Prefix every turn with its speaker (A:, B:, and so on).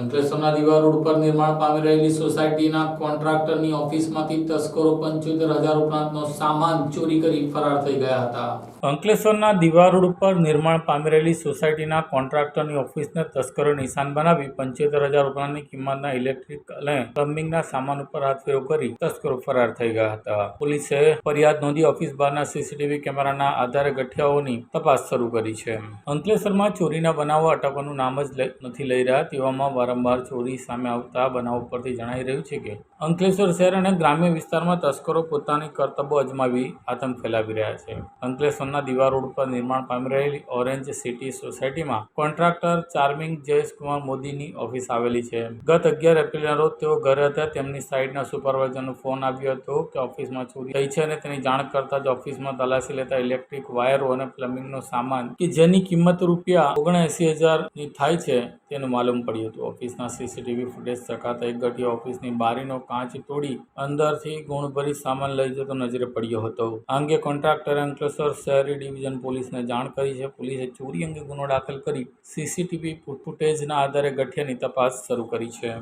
A: અંકલેશ્વરના દીવા રોડ પર નિર્માણ પામી રહેલી સોસાયટીના કોન્ટ્રાક્ટરની ઓફિસમાંથી તસ્કરો 75,000 ઉપરાંતનો સામાન ચોરી કરી ફરાર થઈ ગયા હતા। અંકલેશ્વરના દીવા રોડ પર નિર્માણ પામી રહેલી સોસાયટીના કોન્ટ્રાક્ટરની ઓફિસને તસ્કરો નિશાન બનાવી 75,000 ઉપરાંતની કિંમતના ઇલેક્ટ્રિક અને પ્લમ્બિંગના સામાન ઉપર હાથફેરો કરી તસ્કરો ફરાર થઈ ગયા હતા। પોલીસે ફરિયાદ નોંધી ઓફિસ બહારના સીસીટીવી કેમેરાના આધારે ગઠિયાઓની તપાસ શરૂ કરી છે। અંકલેશ્વરમાં ચોરીના બનાવો અટકવાનું નામ જ નથી લઈ રહ્યા, તેવામાં વારંવાર ચોરી સામે આવતા બનાવો પરથી જણાઈ રહ્યું છે કે અંકલેશ્વર શહેર અને ગ્રામ્ય વિસ્તારમાં તસ્કરો પોતાની કરતબો અજમાવી આતંક ફેલાવી રહ્યા છે। અંકલેશ્વરના દીવા રોડ પર નિર્માણ પામી રહેલી ઓરેન્જ સિટી સોસાયટીમાં કોન્ટ્રાક્ટર ચાર્મિંગ જયેશકુમાર મોદીની ઓફિસ આવેલી છે। ગત 11 એપ્રિલના રોજ તેઓ ઘરે હતા। તેમની સાઇટના સુપરવાઇઝરનો ફોન આવ્યો હતો કે ઓફિસમાં ચોરી થઈ છે અને તેની જાણ કરતા જ ઓફિસમાં તલાશી લેતા ઇલેક્ટ્રિક વાયરો અને પ્લમ્બિંગનો સામાન કે જેની કિંમત રૂપિયા 79,000ની થાય છે તેનું માલુમ પડ્યું હતું। ઓફિસના સીસીટીવી ફૂટેજ ચકાતા એક ગઠિયો ઓફિસની બારીનો કાચ તોડી અંદરથી ગુણભરી સામાન લઈ જતો નજરે પડ્યો હતો। આ અંગે કોન્ટ્રાક્ટરે અંકલેશ્વર શહેરી ડિવિઝન પોલીસને જાણ કરી છે। પોલીસે ચોરી અંગે ગુનો દાખલ કરી સીસીટીવી ફૂટેજના આધારે ગઠિયાની તપાસ શરૂ કરી છે।